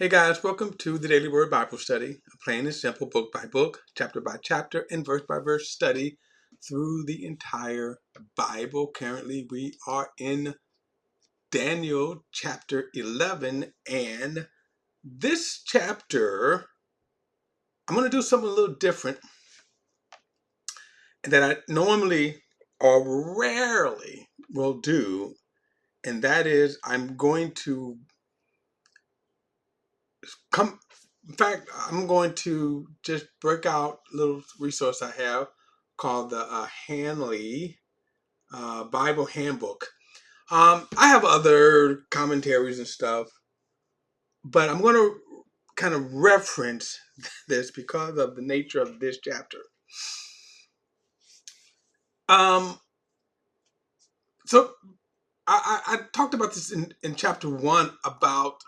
Hey guys, welcome to the Daily Word Bible Study, a plain and simple book by book, chapter by chapter, and verse by verse study through the entire Bible. Currently, we are in Daniel chapter 11, and this chapter, I'm going to do something a little different that I normally or rarely will do, and that is I'm going to come. In fact, I'm going to just break out a little resource I have called the Hanley Bible Handbook. I have other commentaries and stuff, but I'm going to kind of reference this because of the nature of this chapter. So I talked about this in chapter 1 about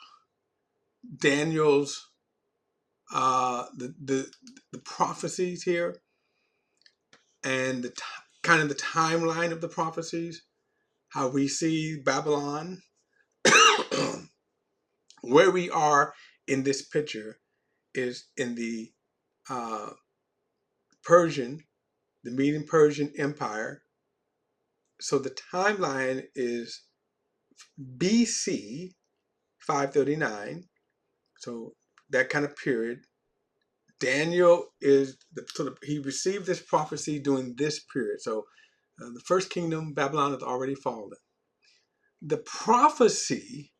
Daniel's the prophecies here and kind of the timeline of the prophecies, how we see Babylon, where we are in this picture is in the the Median Persian Empire. So the timeline is BC 539. So that kind of period. Daniel he received this prophecy during this period. So the first kingdom, Babylon, has already fallen. The prophecy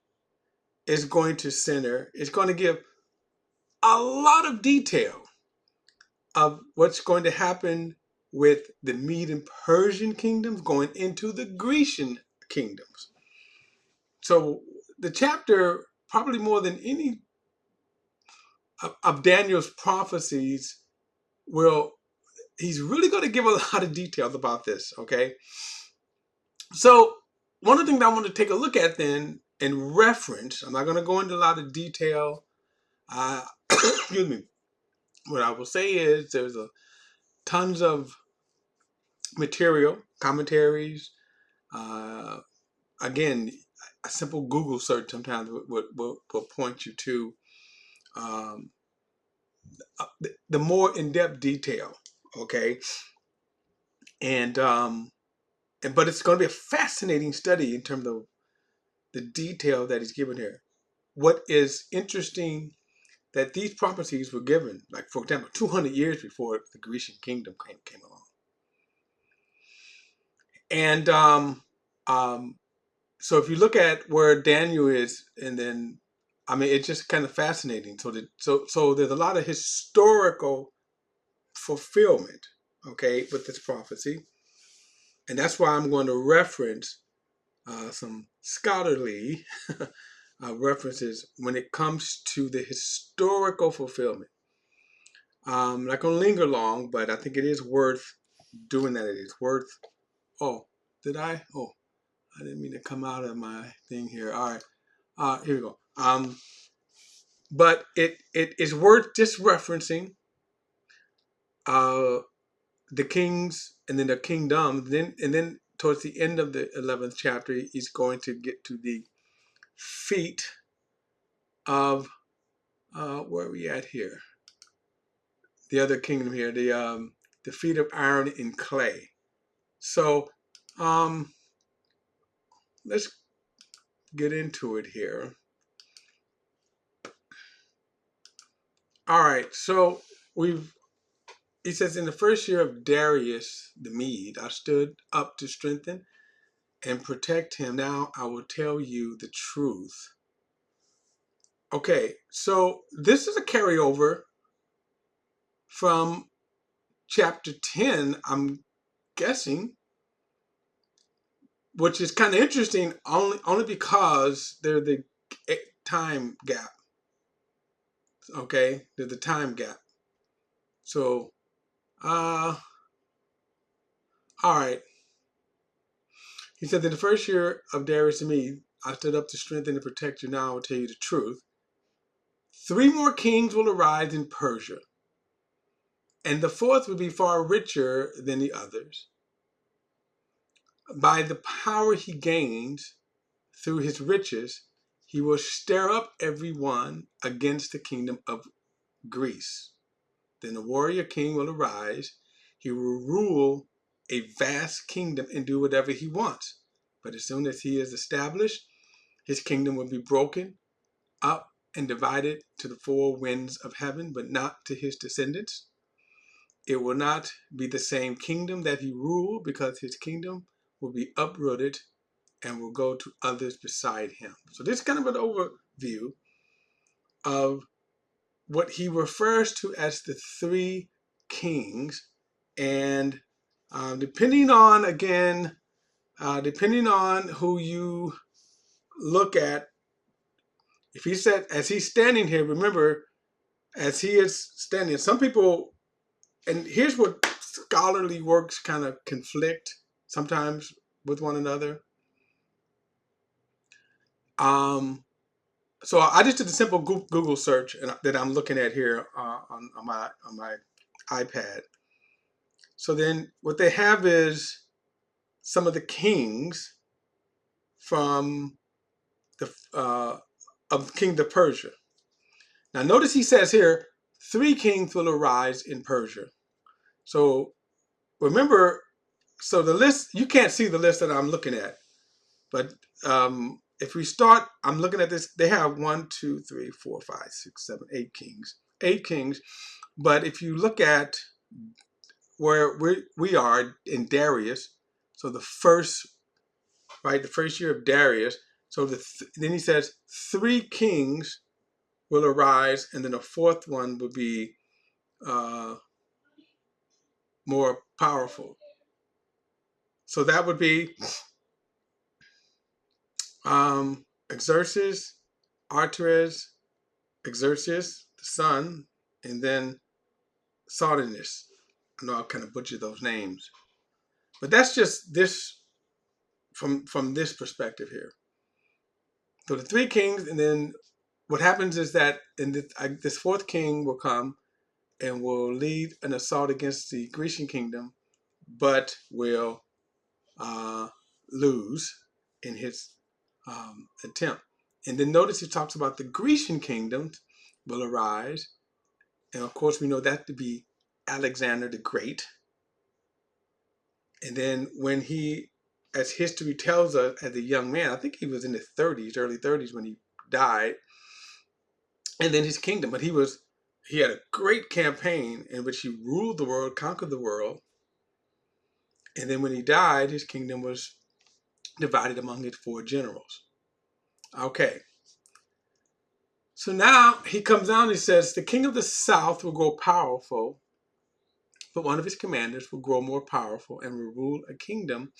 is going to give a lot of detail of what's going to happen with the Median Persian kingdoms going into the Grecian kingdoms. So the chapter, probably more than any of Daniel's prophecies, he's really going to give a lot of details about this, okay? So one of the things I want to take a look at then and reference, I'm not going to go into a lot of detail. Excuse me. What I will say is there's tons of material, commentaries. Again, a simple Google search sometimes will point you to the more in-depth detail. Okay, and but it's going to be a fascinating study in terms of the detail that is given here. What is interesting that these prophecies were given, like for example, 200 years before the Grecian kingdom came along, and so if you look at where Daniel is, and then it's just kind of fascinating. So there's a lot of historical fulfillment, okay, with this prophecy, and that's why I'm going to reference some scholarly references when it comes to the historical fulfillment. I'm not going to linger long, but I think it is worth doing that. It is worth. Oh, did I? Oh, I didn't mean to come out of my thing here. All right, here we go. But it is worth just referencing the kings and then the kingdom. Then towards the end of the 11th chapter, he's going to get to the feet of where are we at here? The other kingdom here, the feet of iron and clay. So let's get into it here. All right, so he says, in the first year of Darius the Mede, I stood up to strengthen and protect him. Now I will tell you the truth. Okay, so this is a carryover from chapter 10, I'm guessing, which is kind of interesting only because there's the time gap. Okay, there's a time gap. So, all right. He said, in the first year of Darius and me, I stood up to strengthen and protect you. Now I will tell you the truth. 3 more kings will arise in Persia, and the fourth will be far richer than the others. By the power he gains through his riches, he will stir up everyone against the kingdom of Greece. Then the warrior king will arise. He will rule a vast kingdom and do whatever he wants. But as soon as he is established, his kingdom will be broken up and divided to the four winds of heaven, but not to his descendants. It will not be the same kingdom that he ruled, because his kingdom will be uprooted and will go to others beside him. So this is kind of an overview of what he refers to as the three kings. And depending on, again, depending on who you look at, if he said, as he's standing here, remember, as he is standing, some people, and here's what scholarly works kind of conflict sometimes with one another. So I just did a simple Google search that I'm looking at here on my iPad. So then what they have is some of the kings from the of King of Persia. Now notice he says here, 3 kings will arise in Persia. So remember, so the list, you can't see the list that I'm looking at, but if we start, I'm looking at this, they have 1, 2, 3, 4, 5, 6, 7, 8 kings. 8 kings. But if you look at where we are in Darius, so the first, right, the first year of Darius, so then he says 3 kings will arise, and then a 4th one will be more powerful. So that would be Xerxes, Artaxerxes, Xerxes, the son, and then Sardinus. I know I kind of butchered those names, but that's just this from this perspective here. So the 3 kings, and then what happens is that in this 4th king will come and will lead an assault against the Grecian kingdom, but will lose in his attempt. And then notice he talks about the Grecian kingdom will arise, and of course we know that to be Alexander the Great. And then when he, as history tells us, as a young man, I think he was in his 30s, early 30s when he died, and then his kingdom, but he had a great campaign in which he ruled the world, conquered the world, and then when he died, his kingdom was divided among his 4 generals. Okay. So now he comes down and he says, the king of the south will grow powerful, but one of his commanders will grow more powerful and will rule a kingdom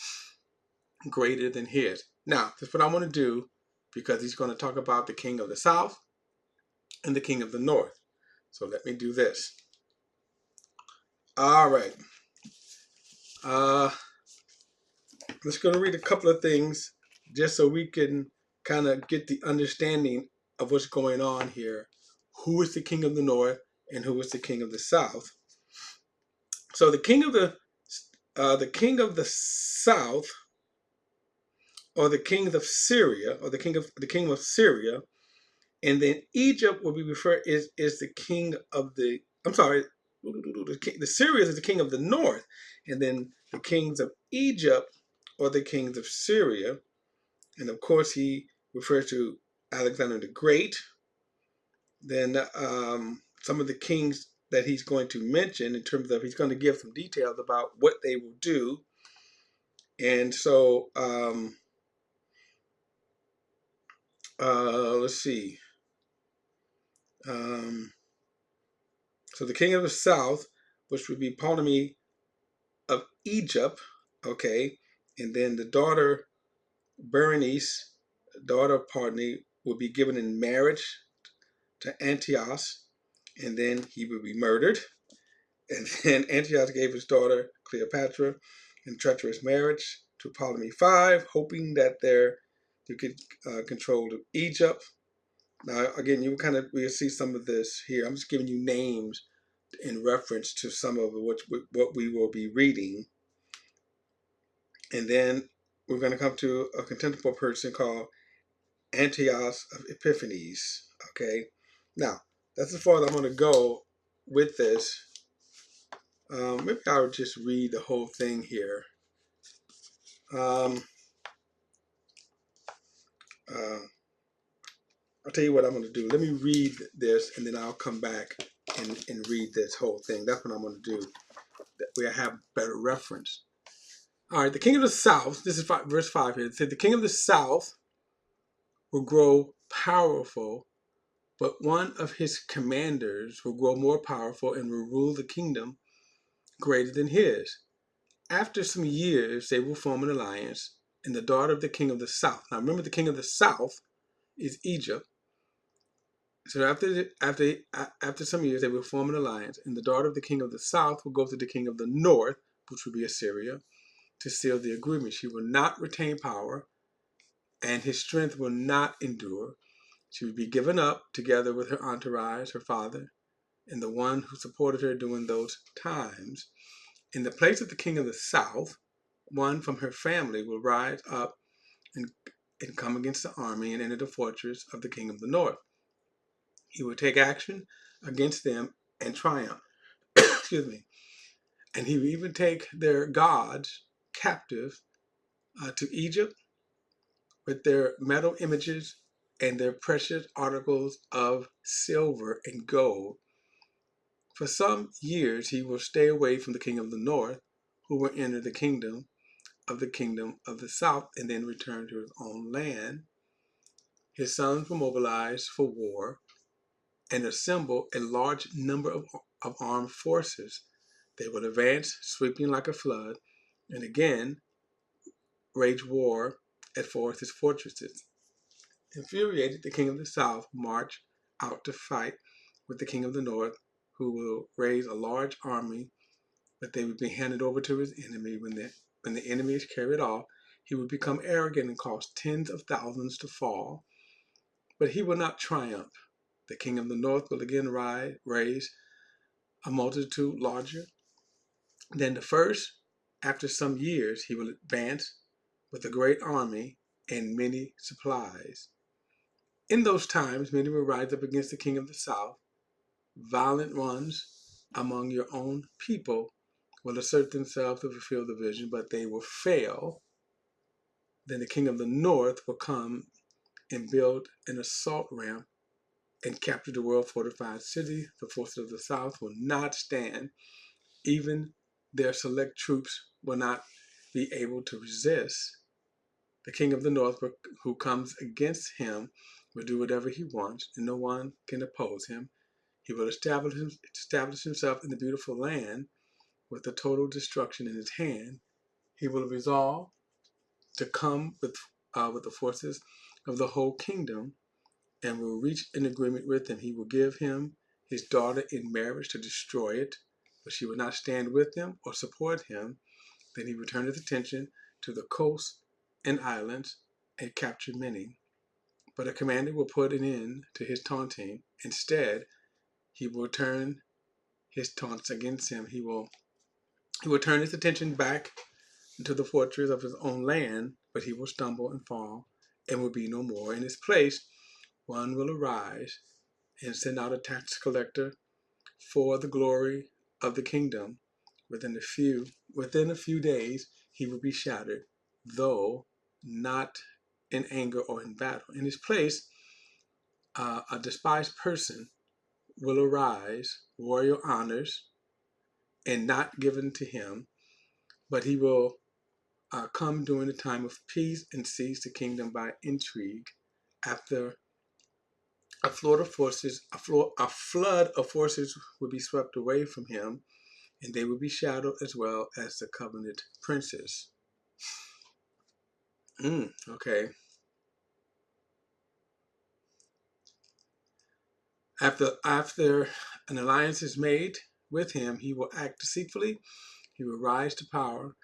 greater than his. Now, that's what I want to do, because he's going to talk about the king of the south and the king of the north. So let me do this. All right. Let's go to read a couple of things just so we can kind of get the understanding of what's going on here. Who is the king of the north and who is the king of the south? So the king of the south, or the king of Syria, or the king of Syria, and then Egypt will be referred is the king of the. I'm sorry, the Syria is the king of the north, and then the kings of Egypt, or the kings of Syria, and of course he refers to Alexander the Great. Then some of the kings that he's going to mention, in terms of, he's going to give some details about what they will do. And so let's see. So the king of the south, which would be Ptolemy of Egypt, okay, and then the daughter Berenice, daughter of Ptolemy, will be given in marriage to Antiochus, and then he would be murdered. And then Antiochus gave his daughter Cleopatra in treacherous marriage to Ptolemy V, hoping that they could control Egypt. Now, again, we'll see some of this here. I'm just giving you names in reference to some of what we will be reading. And then we're going to come to a contemporary person called Antiochus of Epiphanes. Okay, now that's as far as I'm going to go with this. Maybe I'll just read the whole thing here. Um, uh, I'll tell you what I'm going to do. Let me read this, and then I'll come back and read this whole thing. That's what I'm going to do. That way I have better reference. All right, the king of the south, this is verse 5 here. It said, the king of the south will grow powerful, but one of his commanders will grow more powerful and will rule the kingdom greater than his. After some years, they will form an alliance, and the daughter of the king of the south. Now remember, the king of the south is Egypt. So after some years, they will form an alliance, and the daughter of the king of the south will go to the king of the north, which will be Assyria, to seal the agreement. She will not retain power, and his strength will not endure. She will be given up together with her entourage, her father, and the one who supported her during those times. In the place of the king of the south, one from her family will rise up and come against the army and enter the fortress of the king of the north. He will take action against them and triumph. Excuse me. And he will even take their gods captive to Egypt with their metal images and their precious articles of silver and gold. For some years he will stay away from the king of the north, who will enter the kingdom of the south and then return to his own land. His sons will mobilize for war and assemble a large number of armed forces. They will advance, sweeping like a flood, and again wage war at his fortresses. Infuriated, the king of the south will march out to fight with the king of the north, who will raise a large army, but they will be handed over to his enemy. When the enemy is carried off, he will become arrogant and cause tens of thousands to fall, but he will not triumph. The king of the north will again raise a multitude larger than the first. After some years, he will advance with a great army and many supplies. In those times, many will rise up against the king of the south. Violent ones among your own people will assert themselves to fulfill the vision, but they will fail. Then the king of the north will come and build an assault ramp and capture the well-fortified city. The forces of the south will not stand. Even their select troops will not be able to resist. The king of the north, who comes against him, will do whatever he wants, and no one can oppose him. He will establish himself in the beautiful land with the total destruction in his hand. He will resolve to come with the forces of the whole kingdom and will reach an agreement with him. He will give him his daughter in marriage to destroy it, but she will not stand with him or support him. Then he will turn his attention to the coasts and islands and capture many. But a commander will put an end to his taunting. Instead, he will turn his taunts against him. He will turn his attention back into the fortress of his own land, but he will stumble and fall and will be no more. In his place, one will arise and send out a tax collector for the glory of the kingdom. Within a few days, he will be shattered, though not in anger or in battle. In his place, a despised person will arise, royal honors, and not given to him, but he will come during the time of peace and seize the kingdom by intrigue. After a flood of forces will be swept away from him, and they will be shadowed as well as the covenant princes. Okay. After an alliance is made with him, he will act deceitfully. He will rise to power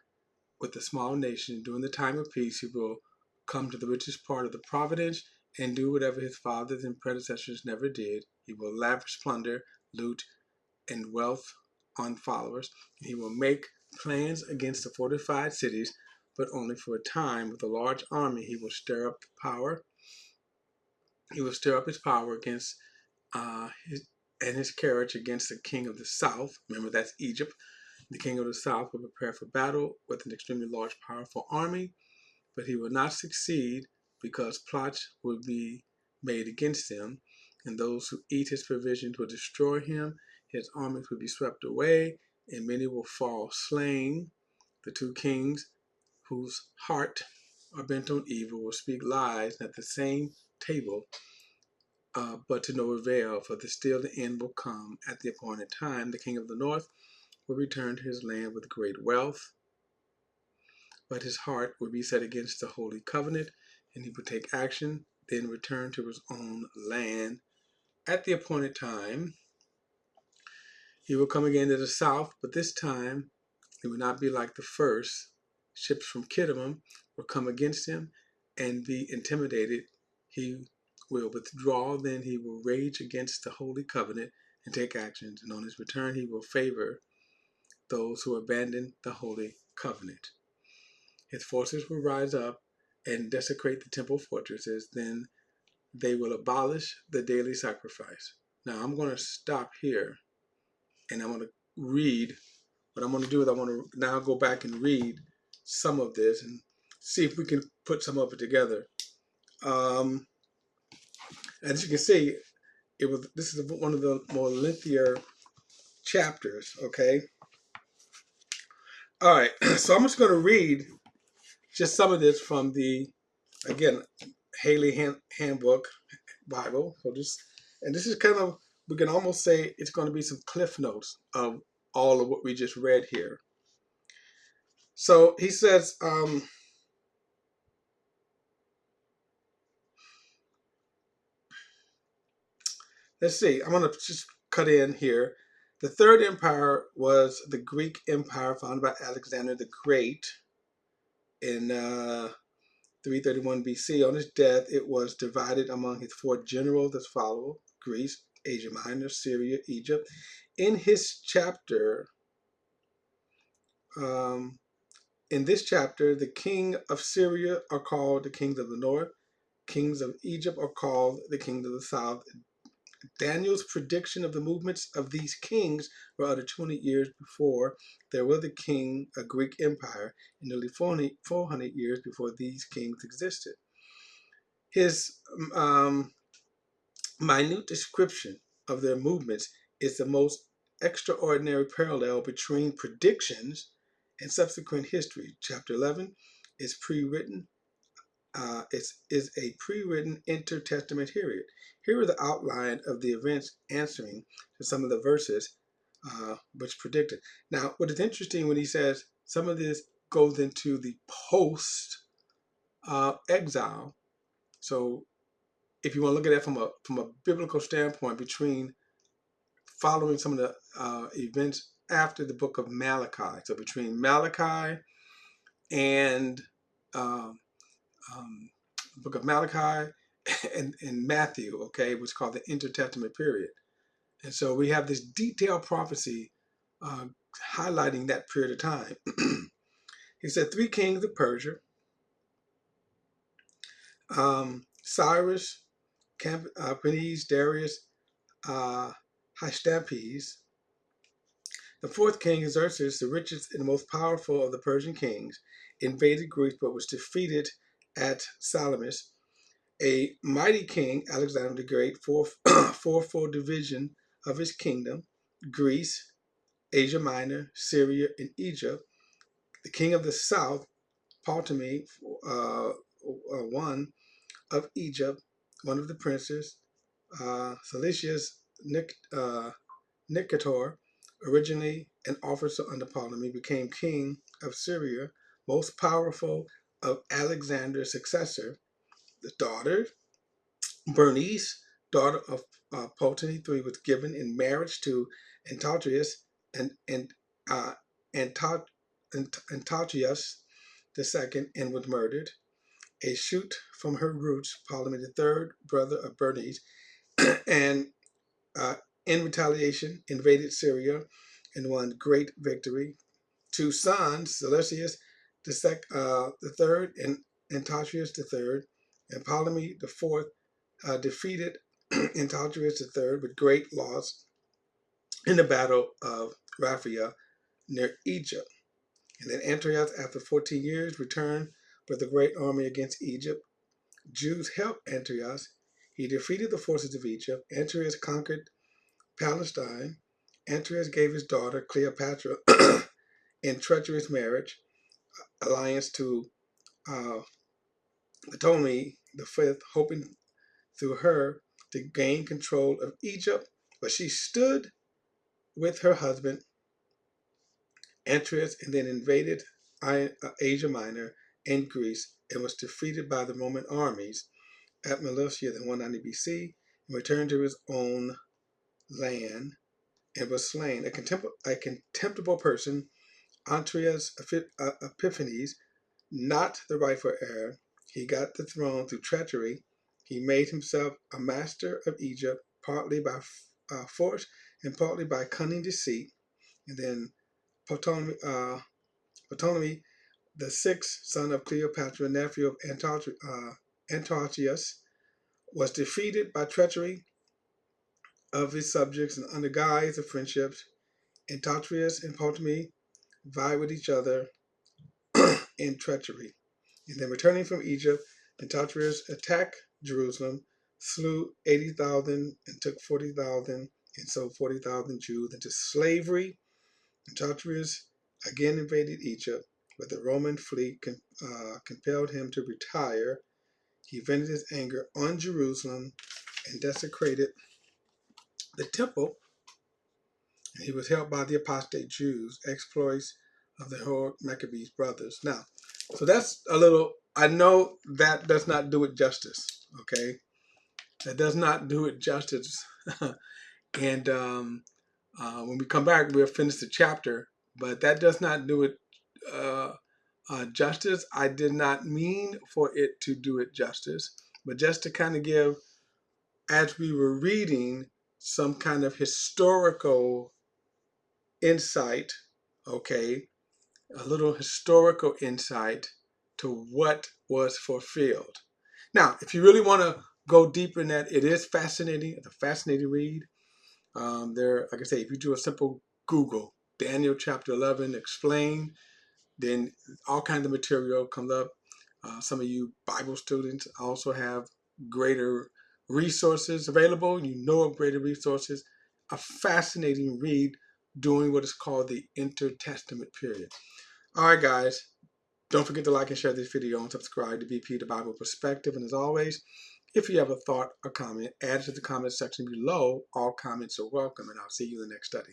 with a small nation. During the time of peace, he will come to the richest part of the province and do whatever his fathers and predecessors never did. He will lavish plunder, loot, and wealth on followers. He will make plans against the fortified cities, but only for a time. With a large army, he will stir up power He will stir up his power against his carriage against the king of the south. Remember, that's Egypt. The king of the south will prepare for battle with an extremely large, powerful army, but he will not succeed because plots will be made against him, and those who eat his provisions will destroy him. His armies will be swept away, and many will fall slain. The two kings whose heart are bent on evil will speak lies at the same table, but to no avail, for still the end will come at the appointed time. The king of the north will return to his land with great wealth, but his heart will be set against the holy covenant, and he will take action, then return to his own land. At the appointed time, he will come again to the south, but this time it will not be like the first. Ships from Kittim will come against him and be intimidated. He will withdraw, then he will rage against the holy covenant and take actions, and on his return he will favor those who abandon the holy covenant. His forces will rise up and desecrate the temple fortresses. Then they will abolish the daily sacrifice. Now I'm going to stop here and I'm going to read. What I'm going to do is I want to now go back and read some of this and see if we can put some of it together. As you can see, this is one of the more lengthier chapters. Okay. All right. So I'm just going to read just some of this from the, again, Haley Handbook Bible. So this is kind of, we can almost say it's going to be some cliff notes of all of what we just read here. So he says, let's see, I'm going to just cut in here. The third empire was the Greek Empire founded by Alexander the Great in 331 BC. On his death, it was divided among his four generals as follows: Greece, Asia Minor, Syria, Egypt. In his chapter, in this chapter, the king of Syria are called the kings of the north. Kings of Egypt are called the kings of the south. Daniel's prediction of the movements of these kings were uttered 20 years before there was a Greek empire, and nearly 400 years before these kings existed. His minute description of their movements is the most extraordinary parallel between predictions and subsequent history. Chapter 11 is pre-written. Is a pre-written intertestament period. Here is the outline of the events answering to some of the verses which predicted. Now, what is interesting when he says some of this goes into the post-exile. So, if you want to look at that from a biblical standpoint, between following some of the events after the book of Malachi. So, between Malachi and book of Malachi and Matthew, okay, which is called the intertestament period. And so we have this detailed prophecy highlighting that period of time. He said 3 kings of Persia, Cyrus, Campines, Darius, Hystaspes. The 4th king, Xerxes, the richest and most powerful of the Persian kings, invaded Greece but was defeated at Salamis. A mighty king, Alexander the Great, fourfold division of his kingdom, Greece, Asia Minor, Syria, and Egypt. The king of the south, Ptolemy, one of Egypt, one of the princes, Seleucus Nicator, originally an officer under Ptolemy, became king of Syria, most powerful of Alexander's successor. The daughter, Bernice, daughter of Ptolemy III, was given in marriage to Antiochus and Antiochus II and was murdered. A shoot from her roots, Ptolemy III, brother of Bernice, and in retaliation invaded Syria and won great victory. 2 sons, Seleucus III and Antiochus III, and Ptolemy IV defeated Antiochus III with great loss in the Battle of Raphia near Egypt. And then Antiochus, after 14 years, returned with a great army against Egypt. Jews helped Antiochus. He defeated the forces of Egypt. Antiochus conquered Palestine. Antiochus gave his daughter Cleopatra in treacherous marriage alliance to Ptolemy V, hoping through her to gain control of Egypt. But she stood with her husband Antiochus and then invaded Asia Minor and Greece and was defeated by the Roman armies at Seleucia in 190 BC and returned to his own land and was slain. A contemptible person, Antiochus Epiphanes, not the rightful heir. He got the throne through treachery. He made himself a master of Egypt, partly by force and partly by cunning deceit. And then Ptolemy the sixth, son of Cleopatra, nephew of Antiochus, was defeated by treachery of his subjects and under guise of friendships. Antiochus and Ptolemy vied with each other in treachery. And then returning from Egypt, Antiochus attacked Jerusalem, slew 80,000 and took 40,000 and sold 40,000 Jews into slavery. Antiochus again invaded Egypt, but the Roman fleet compelled him to retire. He vented his anger on Jerusalem and desecrated the temple. And he was helped by the apostate Jews, exploits of the heroic Maccabees brothers. Now, so that's a little, I know that does not do it justice, okay? That does not do it justice. And when we come back, we'll finish the chapter, but that does not do it justice. I did not mean for it to do it justice, but just to kind of give, as we were reading, some kind of historical insight, okay, a little historical insight to what was fulfilled. Now, if you really want to go deeper in that, it is fascinating. It's a fascinating read. There, like I say, if you do a simple Google, Daniel chapter 11 explain, then all kinds of material comes up. Some of you Bible students also have greater resources available. You know of greater resources. A fascinating read during what is called the intertestament period. All right, guys. Don't forget to like and share this video and subscribe to BP The Bible Perspective. And as always, if you have a thought or comment, add it to the comment section below. All comments are welcome, and I'll see you in the next study.